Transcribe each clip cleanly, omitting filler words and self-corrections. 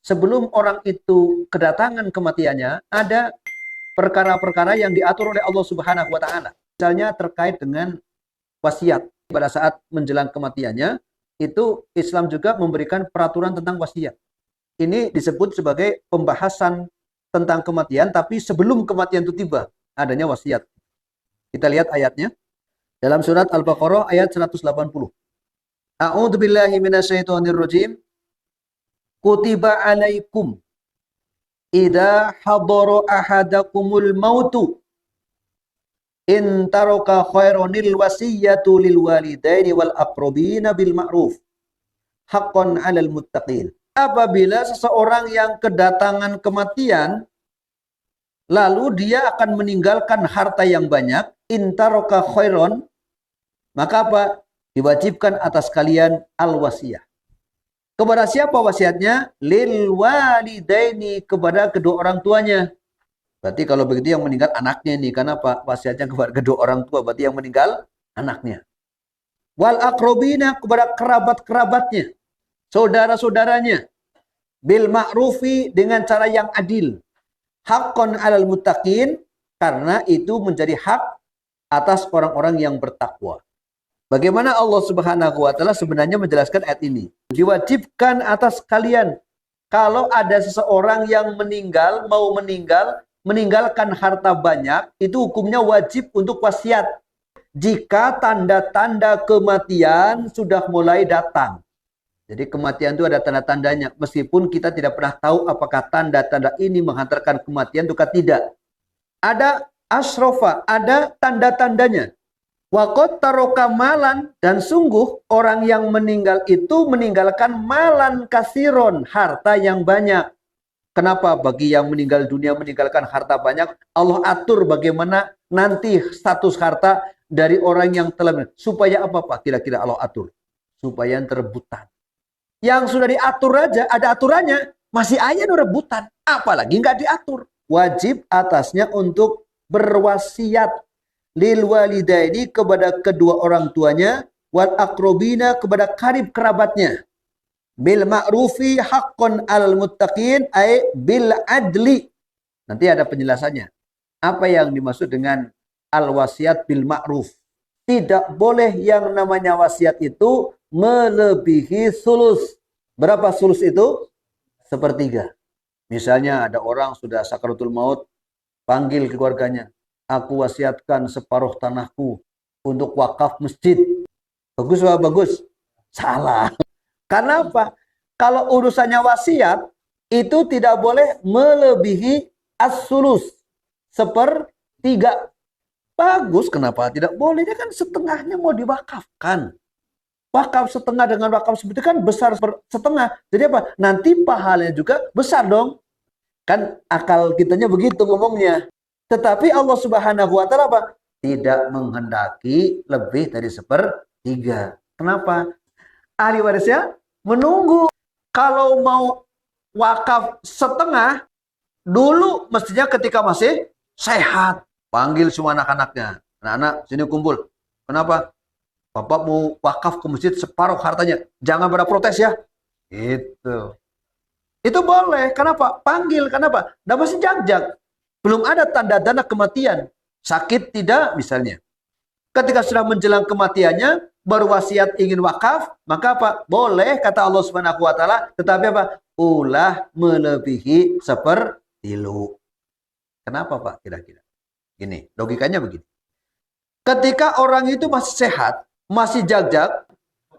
sebelum orang itu kedatangan kematiannya, ada perkara-perkara yang diatur oleh Allah Subhanahu wa taala. Misalnya terkait dengan wasiat. Pada saat menjelang kematiannya, itu Islam juga memberikan peraturan tentang wasiat. Ini disebut sebagai pembahasan tentang kematian, tapi sebelum kematian itu tiba, adanya wasiat. Kita lihat ayatnya. Dalam surat Al-Baqarah ayat 180. A'udzu billahi minasyaitonir rajim. Kutiba 'alaikum idza hadara ahadakumul mautu in taraka khaironil wasiyatu lil walidaini wal aqrabina bil ma'ruf haqqan 'alal muttaqin. Apabila seseorang yang kedatangan kematian lalu dia akan meninggalkan harta yang banyak, in taraka khairon, maka apa? Diwajibkan atas kalian al-wasiyah. Kepada siapa wasiatnya? Lil walidaini, kepada kedua orang tuanya. Berarti kalau begitu yang meninggal anaknya nih. Karena apa? Wasiatnya kepada kedua orang tua. Berarti yang meninggal anaknya. Wal aqrobina, kepada kerabat-kerabatnya. Saudara-saudaranya. Bil ma'rufi, dengan cara yang adil. Haqqan 'alal muttaqin, karena itu menjadi hak atas orang-orang yang bertakwa. Bagaimana Allah Subhanahu wa taala sebenarnya menjelaskan ayat ini? Diwajibkan atas kalian, kalau ada seseorang yang meninggal, meninggalkan harta banyak, itu hukumnya wajib untuk wasiat. Jika tanda-tanda kematian sudah mulai datang. Jadi kematian itu ada tanda-tandanya. Meskipun kita tidak pernah tahu apakah tanda-tanda ini menghantarkan kematian atau tidak. Ada asrofa, ada tanda-tandanya. Waqad taraka malan, dan sungguh orang yang meninggal itu meninggalkan malan kasiron, harta yang banyak. Kenapa? Bagi yang meninggal dunia meninggalkan harta banyak, Allah atur bagaimana nanti status harta dari orang yang telah, supaya apa Pak? Kira-kira Allah atur supaya rebutan. Yang sudah diatur aja, ada aturannya, masih aja rebutan, apalagi nggak diatur. Wajib atasnya untuk berwasiat. Lil walidaini, kepada kedua orang tuanya, wal aqrobina, kepada karib kerabatnya. Bil ma'rufi haqqan 'alal muttaqin, ay bil adli. Nanti ada penjelasannya. Apa yang dimaksud dengan al wasiat bil ma'ruf? Tidak boleh yang namanya wasiat itu melebihi sulus. Berapa sulus itu? Sepertiga. Misalnya ada orang sudah sakaratul maut, panggil keluarganya. Aku wasiatkan separuh tanahku untuk wakaf masjid. Bagus apa bagus? Salah. Karena apa? Kalau urusannya wasiat, itu tidak boleh melebihi as-sulus. Sepertiga. Bagus, kenapa tidak boleh? Dia kan setengahnya mau diwakafkan. Wakaf setengah dengan wakaf seperti kan besar setengah. Jadi apa? Nanti pahalanya juga besar dong. Kan akal kitanya begitu ngomongnya. Tetapi Allah Subhanahu wa taala apa? Tidak menghendaki lebih dari sepertiga. Kenapa? Ahli warisnya menunggu. Kalau mau wakaf setengah, dulu mestinya ketika masih sehat. Panggil semua anak-anaknya. Anak-anak, sini kumpul. Kenapa? Bapak mau wakaf ke masjid separuh hartanya. Jangan pada protes ya. Itu boleh. Kenapa? Panggil. Kenapa? Nah masih jag-jag. Belum ada tanda-tanda kematian. Sakit tidak misalnya. Ketika sudah menjelang kematiannya, baru wasiat ingin wakaf, maka apa? Boleh, kata Allah Subhanahu wa taala, tetapi apa? Ulah melebihi sepertilu. Kenapa Pak kira-kira? Gini, logikanya begini. Ketika orang itu masih sehat, masih jag-jag,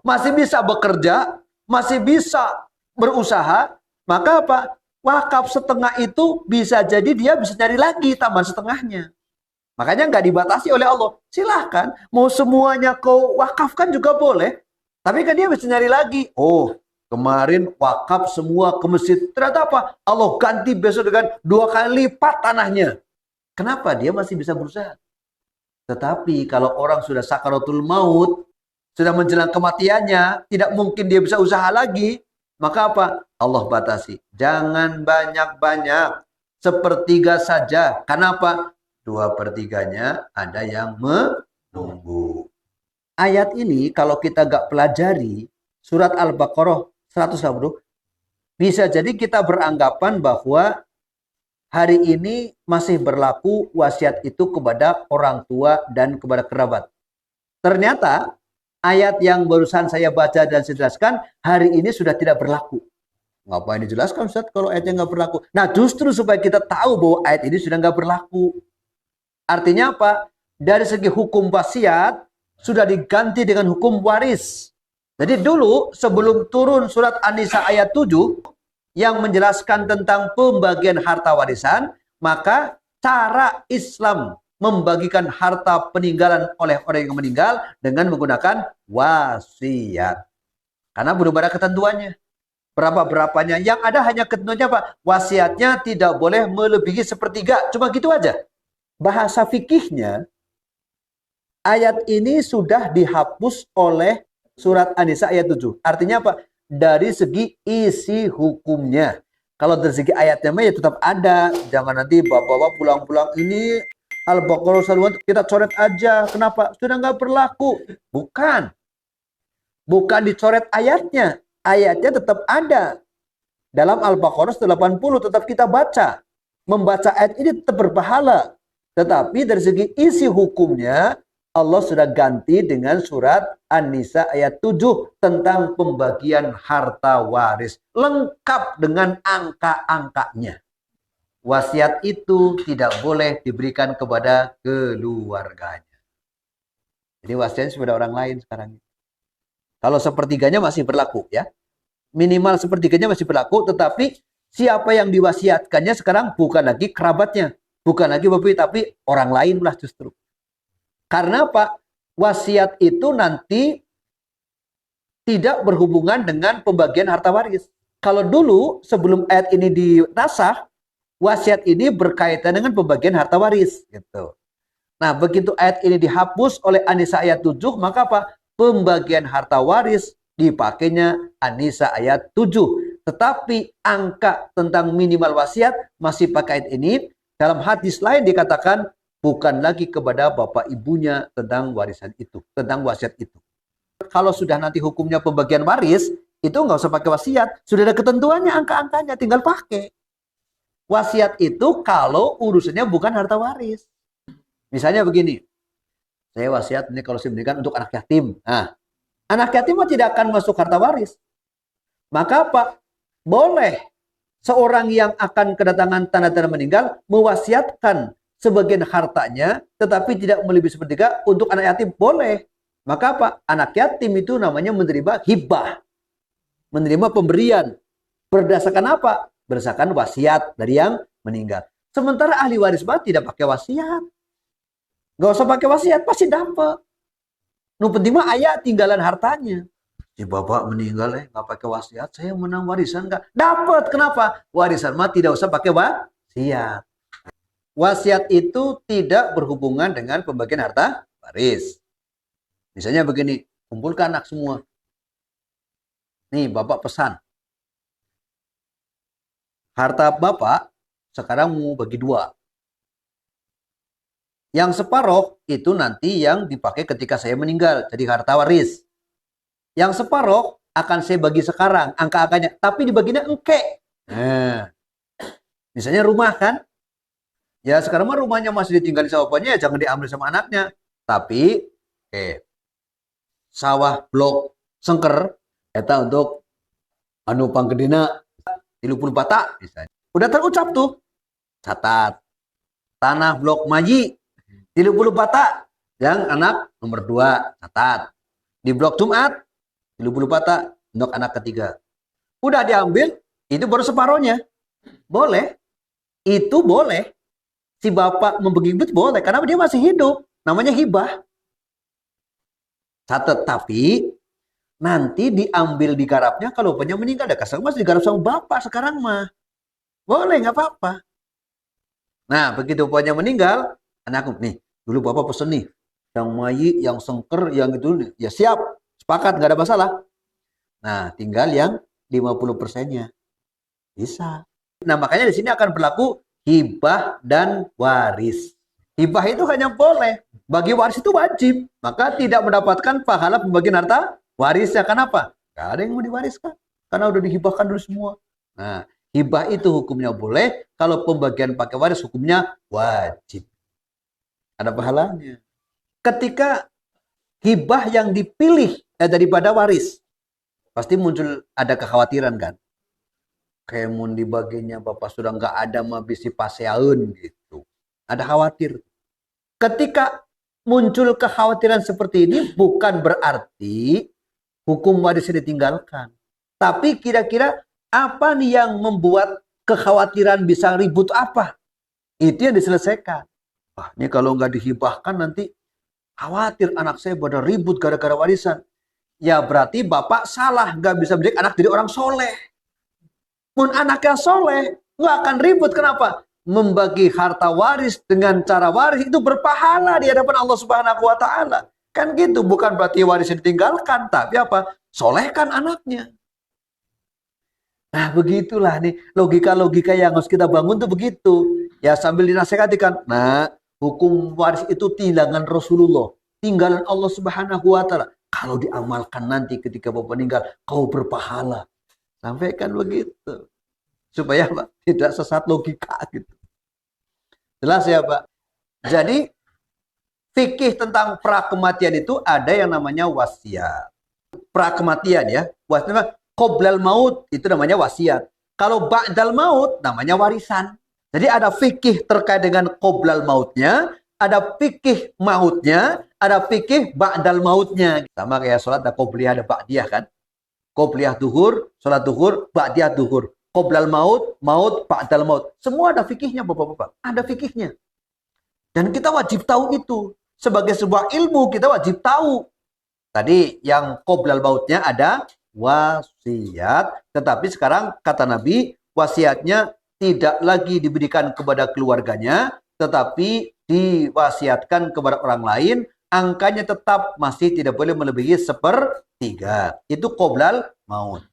masih bisa bekerja, masih bisa berusaha, maka apa? Wakaf setengah itu bisa jadi dia bisa nyari lagi tambahan setengahnya. Makanya nggak dibatasi oleh Allah. Silahkan, mau semuanya kau wakafkan juga boleh. Tapi kan dia bisa nyari lagi. Oh, kemarin wakaf semua ke masjid. Ternyata apa? Allah ganti besok dengan 2 kali lipat tanahnya. Kenapa? Dia masih bisa berusaha. Tetapi kalau orang sudah sakaratul maut, sudah menjelang kematiannya, tidak mungkin dia bisa usaha lagi. Maka apa? Allah batasi. Jangan banyak-banyak. Sepertiga saja. Kenapa? 2/3-nya ada yang menunggu. Ayat ini kalau kita gak pelajari, surat Al-Baqarah 180, Bisa jadi kita beranggapan bahwa hari ini masih berlaku wasiat itu kepada orang tua dan kepada kerabat. Ternyata ayat yang barusan saya baca dan saya jelaskan hari ini sudah tidak berlaku. Ngapain dijelaskan Ustaz kalau ayatnya nggak berlaku? Nah justru supaya kita tahu bahwa ayat ini sudah nggak berlaku. Artinya apa? Dari segi hukum wasiat sudah diganti dengan hukum waris. Jadi dulu sebelum turun surat An-Nisa ayat 7 yang menjelaskan tentang pembagian harta warisan, maka cara Islam membagikan harta peninggalan oleh orang yang meninggal dengan menggunakan wasiat. Karena belum ada ketentuannya. Berapa-berapanya. Yang ada hanya ketentuannya apa? Wasiatnya tidak boleh melebihi sepertiga. Cuma gitu aja. Bahasa fikihnya, ayat ini sudah dihapus oleh surat An-Nisa ayat 7. Artinya apa? Dari segi isi hukumnya. Kalau dari segi ayatnya ya tetap ada. Jangan nanti bapak-bapak pulang-pulang ini Al-Baqarah kita coret aja. Kenapa? Sudah nggak berlaku. Bukan. Bukan dicoret ayatnya. Ayatnya tetap ada. Dalam Al-Baqarah 80 tetap kita baca. Membaca ayat ini tetap berpahala. Tetapi dari segi isi hukumnya Allah sudah ganti dengan surat An-Nisa ayat 7 tentang pembagian harta waris. Lengkap dengan angka-angkanya. Wasiat itu tidak boleh diberikan kepada keluarganya. Jadi wasiatnya kepada orang lain sekarang. Kalau sepertiganya masih berlaku ya. Minimal sepertiganya masih berlaku, tetapi siapa yang diwasiatkannya sekarang bukan lagi kerabatnya. Bukan lagi bapak, tapi orang lain lah justru. Karena apa? Wasiat itu nanti tidak berhubungan dengan pembagian harta waris. Kalau dulu sebelum ayat ini dinasah, wasiat ini berkaitan dengan pembagian harta waris. Gitu. Nah, begitu ayat ini dihapus oleh An-Nisa ayat 7, maka apa? Pembagian harta waris dipakainya An-Nisa ayat 7. Tetapi angka tentang minimal wasiat masih pakai ayat ini. Dalam hadis lain dikatakan bukan lagi kepada bapak ibunya tentang warisan itu, tentang wasiat itu. Kalau sudah nanti hukumnya pembagian waris, itu nggak usah pakai wasiat. Sudah ada ketentuannya, angka-angkanya, tinggal pakai. Wasiat itu kalau urusannya bukan harta waris. Misalnya begini, saya wasiat ini kalau saya berikan untuk anak yatim. Nah, anak yatim tidak akan masuk harta waris. Maka apa? Boleh seorang yang akan kedatangan tanda-tanda meninggal mewasiatkan sebagian hartanya, tetapi tidak melebihi sepertiga untuk anak yatim. Boleh. Maka apa? Anak yatim itu namanya menerima hibah. Menerima pemberian. Berdasarkan apa? Berdasarkan wasiat dari yang meninggal. Sementara ahli waris mah tidak pakai wasiat. Gak usah pakai wasiat, pasti dapat. Nu penting mah ayat tinggalan hartanya. Si bapak meninggal nggak pakai wasiat, saya menang warisan nggak? Dapat. Kenapa? Warisan mah tidak usah pakai wasiat. Wasiat itu tidak berhubungan dengan pembagian harta waris. Misalnya begini, kumpulkan anak semua. Nih, bapak pesan. Harta bapak sekarang mau bagi dua. Yang separoh itu nanti yang dipakai ketika saya meninggal, jadi harta waris. Yang separoh akan saya bagi sekarang, angka-angkanya, tapi dibaginya engke. Nah, misalnya rumah kan, ya sekarang mah rumahnya masih ditinggali sama bapaknya, ya jangan diambil sama anaknya. Tapi, sawah blok sengker, eta untuk anu panggedina 30 bata, misalnya. Udah terucap tuh, catat. Tanah blok Maji 30 bata, yang anak nomor 2, catat. Di blok Jumat 30 bata untuk anak ketiga. Udah diambil, itu baru separohnya. Boleh. Itu boleh. Si bapak membagi itu boleh. Karena dia masih hidup. Namanya hibah. Catat. Tapi nanti diambil digarapnya kalau bapaknya meninggal. Ada kasar masih digarap sama bapak sekarang mah. Boleh, nggak apa-apa. Nah, begitu bapaknya meninggal, anakku, nih, dulu bapak pesen nih. Yang mayi, yang sengker, yang itu, ya siap. Sepakat, nggak ada masalah. Nah, tinggal yang 50%-nya. Bisa. Nah, makanya di sini akan berlaku hibah dan waris. Hibah itu hanya boleh. Bagi waris itu wajib. Maka tidak mendapatkan pahala pembagian harta warisnya. Kenapa? Gak ada yang mau diwariskan. Karena udah dihibahkan dulu semua. Nah, hibah itu hukumnya boleh, kalau pembagian pakai waris hukumnya wajib. Ada pahalanya. Ketika hibah yang dipilih daripada waris, pasti muncul ada kekhawatiran kan? Kayak mau dibaginya bapak sudah nggak ada mah bisi paseaun gitu. Ada khawatir. Ketika muncul kekhawatiran seperti ini bukan berarti hukum warisnya ditinggalkan. Tapi kira-kira apa nih yang membuat kekhawatiran bisa ribut apa? Itu yang diselesaikan. Wah, ini kalau nggak dihibahkan nanti khawatir anak saya pada ribut gara-gara warisan. Ya berarti bapak salah, nggak bisa mendidik anak jadi orang soleh. Pun anaknya soleh, nggak akan ribut. Kenapa? Membagi harta waris dengan cara waris itu berpahala di hadapan Allah Subhanahu wa Ta'ala. Kan gitu, bukan berarti waris ditinggalkan, tapi apa? Solehkan anaknya. Nah, begitulah nih logika-logika yang harus kita bangun tuh begitu. Ya sambil dinasihatikan. Nah, hukum waris itu tinggalan Rasulullah, tinggalan Allah Subhanahu wa Ta'ala. Kalau diamalkan nanti ketika bapak meninggal, kau berpahala. Sampaikan begitu. Supaya Pak, tidak sesat logika gitu. Jelas ya Pak? Jadi fikih tentang prakematian itu ada yang namanya wasiat. Prakematian ya. Wasiat qoblal maut itu namanya wasiat. Kalau ba'dal maut namanya warisan. Jadi ada fikih terkait dengan qoblal mautnya, ada fikih mautnya, ada fikih ba'dal mautnya. Sama kayak sholat ada qobliyah ada ba'diyah kan? Qobliyah duhur, sholat duhur, ba'diyah duhur. Qoblal maut, maut, ba'dal maut. Semua ada fikihnya Bapak-bapak. Ada fikihnya. Dan kita wajib tahu itu. Sebagai sebuah ilmu kita wajib tahu. Tadi yang qoblal mautnya ada wasiat. Tetapi sekarang kata Nabi, wasiatnya tidak lagi diberikan kepada keluarganya, tetapi diwasiatkan kepada orang lain. Angkanya tetap masih tidak boleh melebihi 1/3. Itu qoblal maut.